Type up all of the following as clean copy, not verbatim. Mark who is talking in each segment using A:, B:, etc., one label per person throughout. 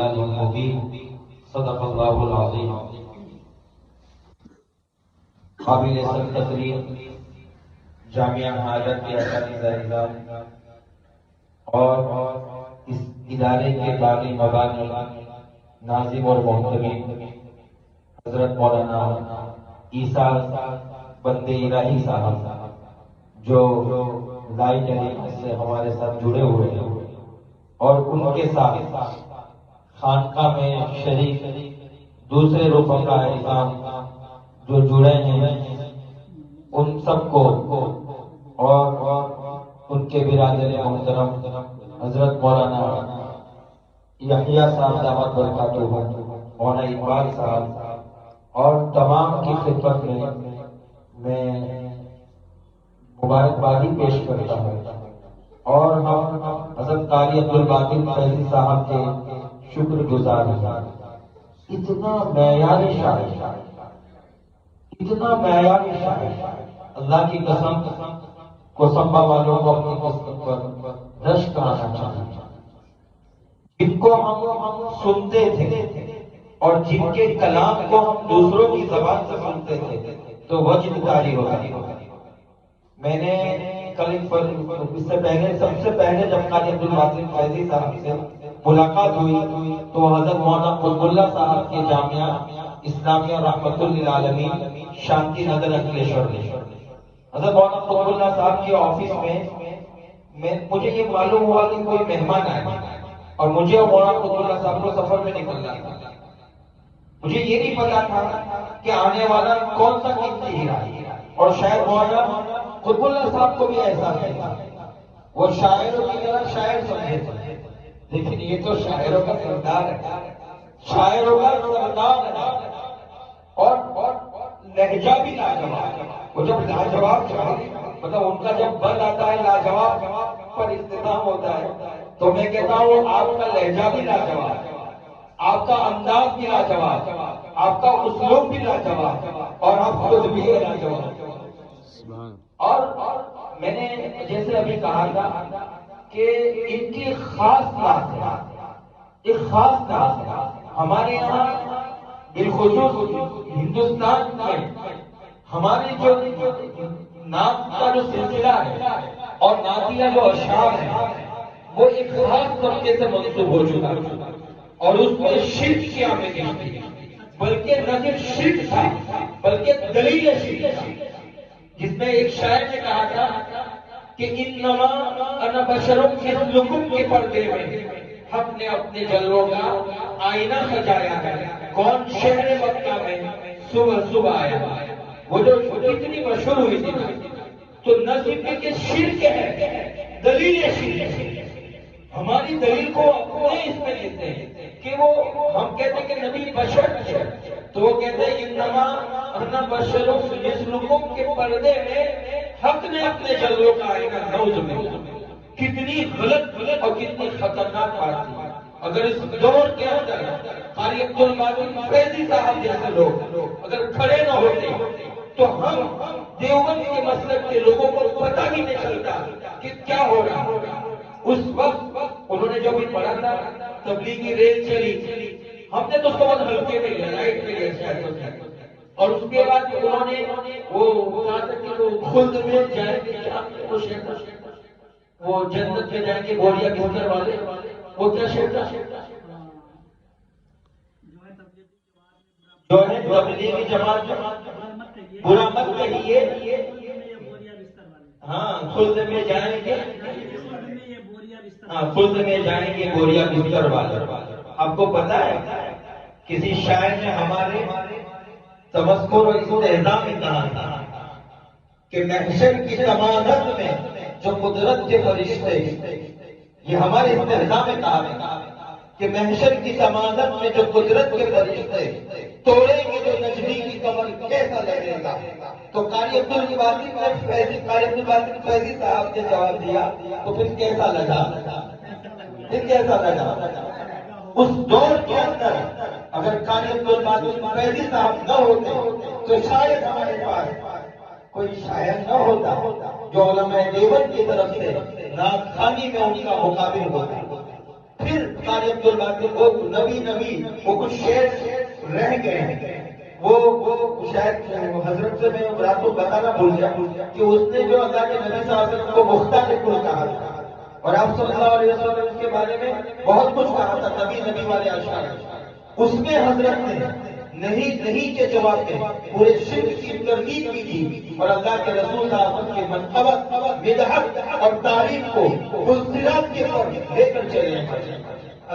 A: ضلال مبین صدق اللہ العظیم۔ قابل سب تقریر جامعہ حاجت کے اساتذہ اور اس ادارے کے بانی مبانی ناظم اور محتمین حضرت مولانا عیسیٰ بندے الہی صاحب جو لائی جلیل سے ہمارے ساتھ جڑے ہوئے ہیں، اور ان کے ساتھ خانقاہ میں شریک دوسرے رفقاء اعظام جو جڑے ہیں، ان سب کو اور ان کے برادر محترم حضرت مولانا یحییٰ صاحب دامت برکاتہ مولانا اقبال صاحب اور تمام کی خدمت میں مبارکبادی پیش کرتا ہوں، اور ہم حضرت قاری عبدالباقی فیضی صاحب کے شکر گزار ہیں۔ اتنا معیاری شاعر، اتنا معیاری شاعر، اللہ کی قسم کوسمبا والوں کو اپنی قسم پر رشک کرانا چاہیے، جن کو ہم سنتے تھے اور جن کے کلام کو ہم دوسروں کی زبان سے سنتے تھے تو وجد طاری ہوتا ہے۔ میں نے کل اس سے پہلے سب سے پہلے جب قاری عبدالباقی فیضی صاحب سے ملاقات ہوئی تو حضرت مولانا قطب اللہ صاحب کے جامعہ اسلامیہ رحمت للعالمین شانتی نگر انکلیشور میں حضرت مولانا قطب اللہ صاحب کے آفس میں مجھے یہ معلوم ہوا کہ کوئی مہمان آئے اور مجھے مولانا قطب اللہ صاحب کو سفر میں نکلنا تھا۔ مجھے یہ نہیں پتا تھا کہ آنے والا کون سا قیمتی ہیرا ہے، اور شاید مولانا قطب اللہ صاحب کو بھی ایسا تھا، وہ شاعروں کی طرح شاعر سمجھے تھے، لیکن یہ تو شاعروں کا سردار ہے، شاعروں کا سردار ہے، اور لہجہ بھی لاجواب۔ وہ جب لاجواب مطلب ان کا جب بند آتا ہے لاجواب پر اختتام ہوتا ہے تو میں کہتا ہوں آپ کا لہجہ بھی لاجواب، آپ کا انداز بھی لاجواب، آپ کا اسلوب بھی لاجواب، اور آپ خود بھی لاجواب۔ اور میں نے جیسے ابھی کہا تھا کہ ان کی خاص بات ہے، ایک خاص بات ہے ہمارے یہاں بالخصوص ہندوستان میں، ہماری جو نعت کا جو سلسلہ ہے اور نعتیہ جو اشعار ہے وہ ایک خاص طبقے سے منسوب ہو چکا ہے، اور اس میں شرک کی آمیزش تھی، بلکہ نہ صرف شرک تھا بلکہ دلیل شرک تھا، جس میں ایک شاعر نے کہا تھا کہ انما انا بشر مثلکم کے پردے میں حق نے اپنے جلووں کا آئینہ سجایا ہے، کون شہر مکہ میں صبح صبح آیا۔ وہ جو اتنی مشہور ہوئی تھی تو نہ صرف کہ شرک ہے، دلیل شرک ہے۔ ہماری دلیل کو اپنے اس میں لیتے ہیں کہ وہ ہم کہتے ہیں کہ نبی بشر ہے تو وہ کہتے ہیں انما انا بشر مثلکم کے پردے میں حق نے اپنے جلووں کا آئینہ نعوذ میں۔ کتنی غلط اور کتنی خطرناک بات تھی۔ اگر اس دور کے اندر قاری عبدالباقی فیضی صاحب جیسے لوگ اگر کھڑے نہ ہوتے تو ہم دیوبند کے مسلک کے لوگوں کو پتہ بھی نہیں چلتا کہ کیا ہو رہا۔ اس وقت انہوں نے جو بھی پڑھا تھا تبلیغی ریل چلی، ہم نے تو اس کو بہت ہلکے میں لیا، لائٹ میں لیا، اور اس کے بعد انہوں نے وہ کہا تھا کہ وہ خلد میں جائیں گے، وہ جنت میں جائیں گے بوریا بستر والے، وہ کیا شعر تھا؟ جو ہے تبلیغی جماعت برا مت کہیے، ہاں خلد میں جائیں گے، ہاں خلد میں جائیں گے بوریا بستر والے۔ آپ کو پتا ہے کسی شاعر نے ہمارے تمسخر اور استہزاء میں کہا تھا کہ محشر کی ضمانت میں جو قدرت کے فرشتے، یہ ہمارے استہزاء میں کہا ہے کہ محشر کی ضمانت میں جو قدرت کے فرشتے توڑیں گے جو نجمی کی کمر کیسا لگے گا۔ تو قاری عبدالباقی فیضی صاحب نے جواب دیا تو پھر کیسا لگا؟ پھر کیسا لگا؟ اس دور کے اندر اگر قاری عبدالباقی فیضی صاحب نہ ہوتے تو شاید ہمارے پاس کوئی شاعر نہ ہوتا جو علماء دیوبند کی طرف سے نعت خوانی میں ان کا مقابل ہوتا۔ پھر قاری عبد الباقی وہ نبی وہ کچھ شعر رہ گئے، وہ شاید حضرت سے میں رات کو بتانا بھول گیا کہ اس نے جو اللہ کے نبی صلی اللہ علیہ وسلم کو مختار کل کہا تھا، اور آپ صلی اللہ علیہ وسلم کے بارے میں بہت کچھ کہا تھا، نبی والے اشعار، اس میں حضرت نے نہیں کے جواب میں پورے شرک کی ترغیب کی تھی، اور اللہ کے رسول صلی اللہ علیہ وسلم کے منقبت مدحت اور تعریف کو بلصراط کے پر لے کر چلے ہیں۔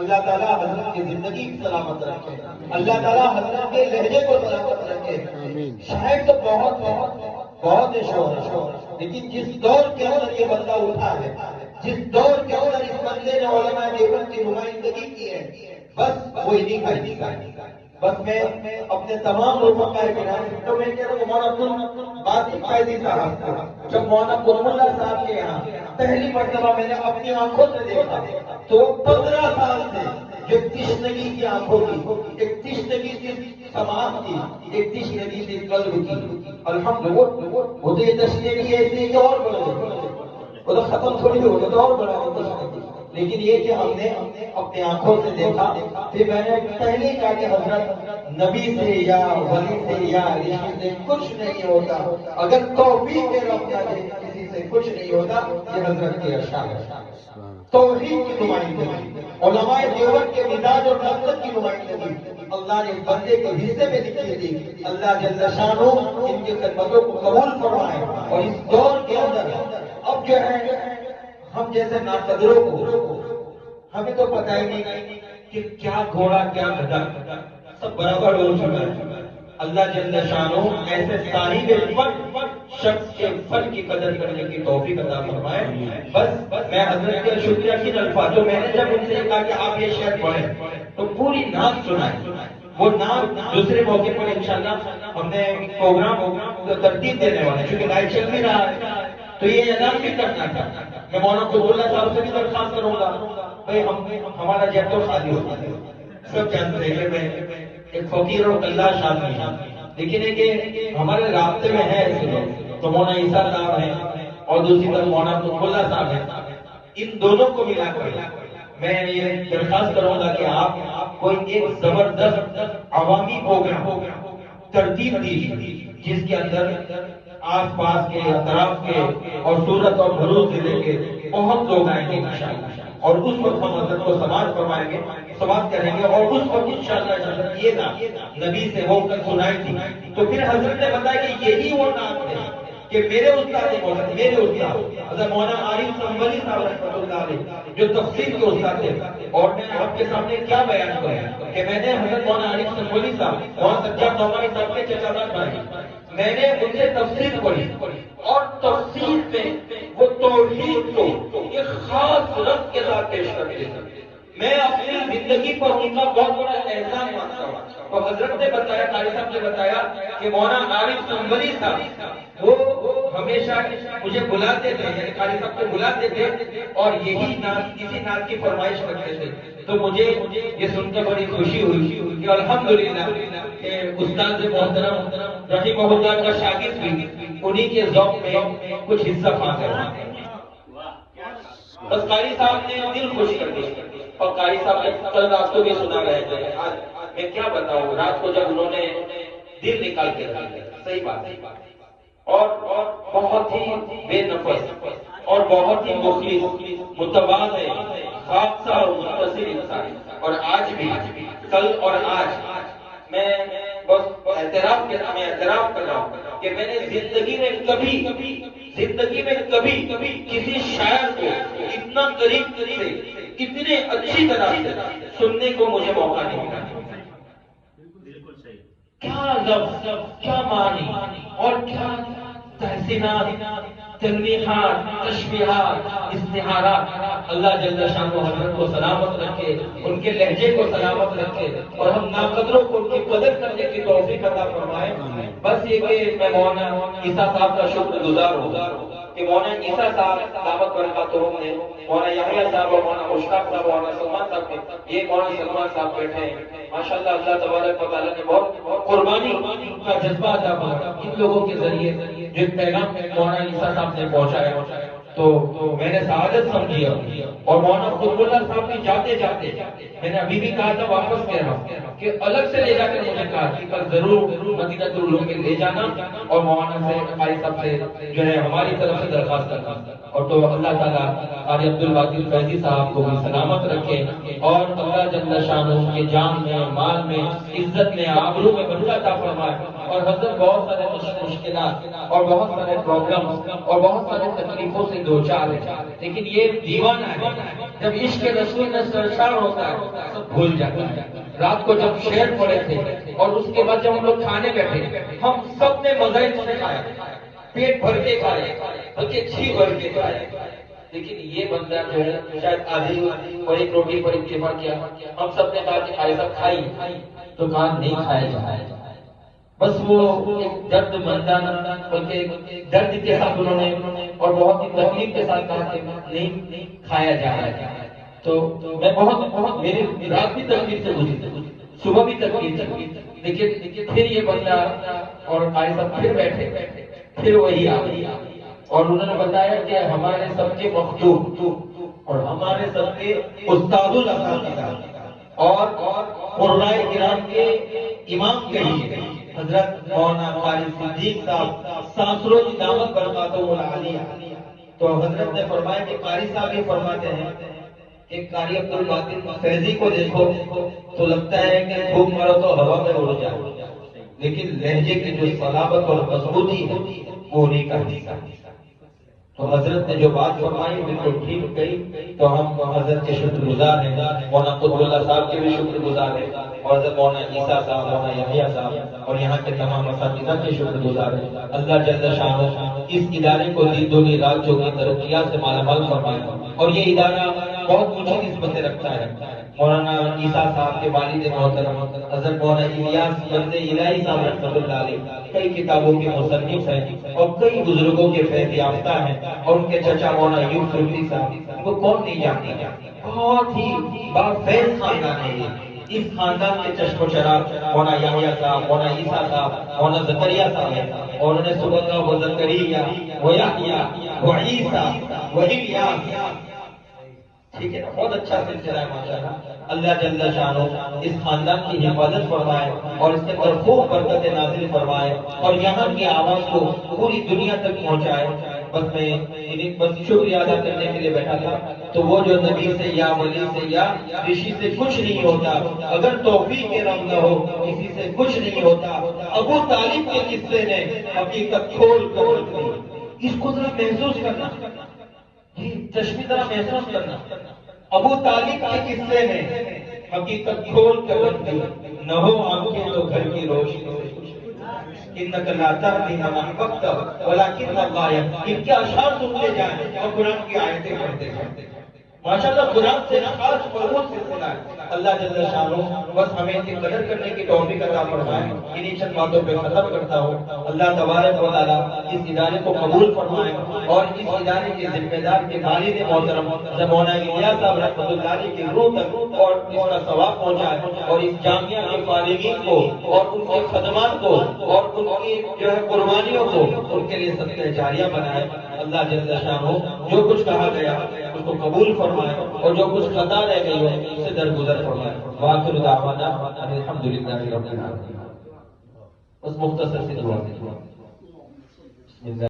A: اللہ تعالیٰ حضرت کی زندگی سلامت رکھے، اللہ تعالیٰ حضرت کے لہجے کو سلامت رکھے۔ شاید تو بہت شور، لیکن جس دور کے اندر یہ بندہ اٹھا ہے، جس دور کے اندر اس بندے نے علماء دیوبند کی نمائندگی کی ہے، بس وہ انہیں کا بس میں اپنے تمام لوگوں کا تو میں کہہ رہا ہوں مولانا باقی قائدی صاحب کو، جب مولانا قطب اللہ صاحب کے یہاں پہلی مرتبہ میں نے اپنی آنکھوں سے دیکھا تو 15 سال سے جو تشنگی کی آنکھوں کی، ایک تشنگی کی سماعت کی، ایک تشنگی کی قلب کی، الحمدللہ وہ تو یہ تشنگی ایسی ہے کہ اور بڑھ وہ تو ختم تھوڑی ہو گئی تو اور بڑا تشنگی، لیکن یہ کہ ہم نے اپنے آنکھوں سے دیکھا، پھر میں نے پہلے کہا کہ حضرت نبی سے یا ولی سے یا رشی سے کچھ نہیں ہوتا، اگر توفیق رب نہ دے کسی سے کچھ نہیں ہوتا، یہ حضرت کے اشعار ہے۔ توحید کی نمائندگی، علماء دیوبند کے مزاج اور نفرت کی نمائندگی اللہ نے اس بندے کے حصے میں لکھی تھی۔ اللہ جل شانہ ان کی خدمتوں کو قبول فرمائے، اور اس دور کے اندر اب جو ہے ہم جیسے ناقدروں کو ہمیں تو پتہ ہی نہیں کہ کیا گھوڑا کیا گدھا سب برابر ہو چکا ہے۔ اللہ جل شانہ ایسے صاحب فن شخص کے فن کی قدر کرنے کی توفیق عطا فرمائے۔ بس میں حضرت کا شکریہ کن الفاظوں میں نے جب ان سے کہا کہ آپ یہ شعر پڑھیں تو پوری نعت سنائیں، وہ نعت دوسرے موقع پر انشاءاللہ ہم نے پروگرام ترتیب دینے والے ہیں، چونکہ لائٹ چل بھی رہا ہے تو یہ اعلان بھی کرنا تھا۔ میں مولانا قطب اللہ صاحب سے بھی درخواست کروں گا، بھائی ہمارا جب تو خالی ہوتا ہے، سب جانتے ہیں کہ میں ایک فقیر اور کلاش آدمی ہوں، لیکن ہے کہ ہمارے رابطے میں ہے ایسے لوگ، تو مولانا عیسیٰ صاحب ہیں اور دوسری طرف مولانا قطب اللہ صاحب ہیں، ان دونوں کو ملا کر میں یہ درخواست کروں گا کہ آپ کوئی ایک زبردست عوامی پروگرام ترتیب دیجیے جس کے اندر آس پاس کے اطراف کے اور سورت اور بھروچ ضلع کے بہت لوگ آئیں گے انشاءاللہ، اور اس وقت ہم حضرت کو سماعت فرمائیں گے، سماعت کریں گے، اور اس وقت انشاءاللہ حضرت یہ نعت نبی سے ہو کر سنائی تھی تو پھر حضرت نے بتایا کہ یہی وہ نعت ہے کہ میرے استاد مولانا، میرے استاد حضرت مولانا عارف سنبھلی صاحب رحمۃ اللہ علیہ جو تفسیر کے استاد تھے، اور میں آپ کے سامنے کیا بیان کروں کہ میں نے حضرت مولانا عارف سنبھلی صاحب مولانا سجاد نعمانی صاحب کے چچا زاد بھائی، میں نے ان سے تفسیر پڑھی، اور تفسیر میں وہ توحید کو ایک خاص رنگ کے ساتھ پیش کرتے ہیں۔ میں اپنی زندگی پر ان کا بہت بڑا احسان مانتا ہوں۔ تو حضرت نے بتایا، قاری صاحب نے بتایا کہ مولانا عارف سنبھلی صاحب وہ ہمیشہ مجھے بلاتے تھے، یعنی قاری صاحب کو بلاتے تھے اور یہی نعت کسی نعت کی فرمائش کرتے تھے، تو مجھے یہ سن کے بڑی خوشی ہوئی کہ الحمدللہ کہ استاد محترم رحمہ اللہ کا شاگرد بھی انہی کے ذوق میں کچھ حصہ حاصل ہے۔ بس قاری صاحب نے دل خوش کر دیا، اور قاری صاحب نے کل رات کو بھی سنا رہے تھے، آج میں کیا بتاؤں، رات کو جب انہوں نے دل نکال کے رکھا، صحیح بات ہے، اور بہت ہی بے نفس اور بہت ہی مخلص متواضع خاصہ اور مختصر انسان، اور آج بھی کل اور آج میں بس اعتراف کر رہا ہوں کہ میں نے زندگی میں کبھی کسی شاعر کو اتنا قریب سے اتنے اچھی طرح سے سننے کو مجھے موقع نہیں ملا۔ کیا لفظ، کیا معنی اور کیا تحسینات، تنویحات، تشبیہات، استعارات، اللہ جل شانہ حضرت کو سلامت رکھے، ان کے لہجے کو سلامت رکھے، اور ہم ناقدروں کو ان کی قدر کرنے کی توفیق عطا فرمائے۔ بس یہ کہ میں مولانا عیسیٰ صاحب کا شکر گزار ہوں کہ مولانا عیسیٰ صاحب دعوت برکاتہم نے مولانا یحییٰ صاحب اور مولانا مشتاق صاحب اور مولانا سلمان صاحب یہ مولانا سلمان صاحب بیٹھے ہیں، ماشاءاللہ اللہ تبارک و تعالیٰ نے بہت قربانی کا جذبہ عطا فرمایا ان لوگوں کے ذریعے جو پیغام مولانا عیسیٰ صاحب نے پہنچایا۔ تو میں نے سعادت سمجھی اور مولانا قطب اللہ صاحب بھی جاتے جاتے میں نے ابھی بھی کہا تھا، واپس کہہ رہا ہوں کہ الگ سے لے جا کر مجھے کہا کہ کل ضرور مدینہ العلوم میں لے جانا اور مولانا سے قاری صاحب سے جو ہے ہماری طرف سے درخواست کرنا، اور تو اللہ تعالیٰ قاری عبدالباقی فیضی صاحب کو بھی سلامت رکھے اور اللہ جل شانہ کے جان میں، مال میں، عزت میں، آبرو میں برکت عطا فرمائے۔ اور حضرت بہت سارے مشکلات اور بہت سارے پرابلمز اور بہت سارے تکلیفوں سے دو چار ہے، لیکن یہ دیوانہ ہے، جب عشق رسول میں سرشار ہوتا ہے سب بھول جاتا ہے۔ رات کو جب شعر پڑے تھے اور اس کے بعد جب ہم لوگ کھانے بیٹھے، ہم سب نے مزے سے کھایا، پیٹ بھر کے کھائے، بلکہ جی بھر کے کھائے، لیکن یہ بندہ جو ہے شاید آدھی اور ایک روٹی پر اکتفا کیا۔ ہم سب نے کہا کہ بھائی صاحب کھائی، تو کہا نہیں کھایا جائے، بس وہ ایک درد مندانہ بلکہ درد کے ساتھ انہوں نے اور بہت ہی تکلیف کے ساتھ کہا کہ نہیں کھایا جا رہا ہے۔ تو میں بہت میری رات بھی تکلیف سے گزری، صبح بھی تکلیف سے، لیکن پھر یہ بندہ اور قاری صاحب پھر بیٹھے، پھر وہی آ گئی اور انہوں نے بتایا کہ ہمارے سب کے مخدوم اور ہمارے سب کے استاد الاساتذہ اور قرائے کرام کے امام کہیے حضرت مولانا قاری صدیق صاحب سانسرو کی دامت برکاتہ العالیہ، تو حضرت نے فرمایا کہ قاری صاحب یہ فرماتے ہیں کہ قاری عبدالباقی فیضی کو دیکھو تو لگتا ہے کہ خوب مرو تو ہوا میں اڑ جائے، لیکن لہجے کی جو صلابت اور مضبوطی ہے وہ انہیں کا حصہ ہے۔ تو حضرت نے جو بات فرمائی بالکل ٹھیک کہی، تو ہم حضرت کے شکر گزار ہیں، مولانا قطب اللہ صاحب کے بھی شکر گزار ہیں، اور حضرت مولانا عیسیٰ صاحب، مولانا یحییٰ صاحب اور یہاں کے تمام اساتذہ کے شکر گزار ہیں۔ اللہ جل شانہ اس ادارے کو دن دگنی رات چوگنی ترقیات سے مالا مال فرمائے، اور یہ ادارہ بہت اونچی نسبتیں رکھتا ہے۔ مولانا عیسیٰ صاحب کے والد محترم حضرت مولانا الیاس بند الہی صاحب رحمۃ اللہ علیہ کئی کتابوں کے مصنف ہیں اور کئی بزرگوں کے فیض یافتہ ہیں، اور ان کے چچا مولانا ایوب فردی صاحب کو کون نہیں جانتا، بہت ہی بافیض خاندان ہے یہ۔ اس خاندان کے چشم و چراغ مولانا یحییٰ صاحب، مولانا عیسیٰ صاحب، مولانا زکریا صاحب ہیں، اور انہوں نے صبح کا وہ زکریا، وہ یحییٰ، وہ عیسیٰ، وہ الیاس، ٹھیک ہے نا، بہت اچھا سلسلہ ہے ماشاءاللہ۔ اللہ جل شانہ اس خاندان کی حفاظت فرمائے اور اس کے اندر خوب برکت نازل فرمائے اور یہاں کی آواز کو پوری دنیا تک پہنچائے۔ بس میں بس شکریہ ادا کرنے کے لیے بیٹھا تھا، تو وہ جو نبی سے یا ولی سے یا رشی سے کچھ نہیں ہوتا، اگر توفیق رب نہ ہو کسی سے کچھ نہیں ہوتا۔ ابو طالب کے قصے نے حقیقت کھول کر رکھ دی، اس کو ذرا محسوس کرنا، چشمی ذرا محسوس کرنا۔ ابو طالب کے قصے نے حقیقت کھول کر رکھ دی، نہ ہو آنکھیں تو گھر کی روشنی سے انک لا تهدی من احببت ولکن اللہ یہدی۔ ان کے اشعار سنتے جائیں اور قرآن کی آیتیں پڑھتے جائیں، ماشاءاللہ قرآن سے خاص مضبوط سلسلہ ہے۔ اللہ جل شانہ بس ہمیں ان کی قدر کرنے کی توفیق عطا فرمائے۔ انہی چند باتوں پہ ختم کرتا ہوں۔ اللہ تبارک و تعالیٰ اس ادارے کو قبول فرمائے اور اس ادارے کے ذمہ دار کے والد محترم مولانا الیاس صاحب رحمۃ اللہ علیہ کی روح تک اور اس کا ثواب پہنچائے، اور اس جامعہ کے فارغین کو اور ان کے خدمات کو اور ان کی جو ہے قربانیوں کو ان کے لیے صدقہ جاریہ بنائے۔ اللہ جل شانہ جو کچھ کہا گیا اس کو قبول فرمائے اور جو کچھ خطا رہ گئی ہو اس سے درگزر فرمائے۔ وآخر دعوانا ان الحمدللہ رب العالمین۔ بس مختصر سی دعا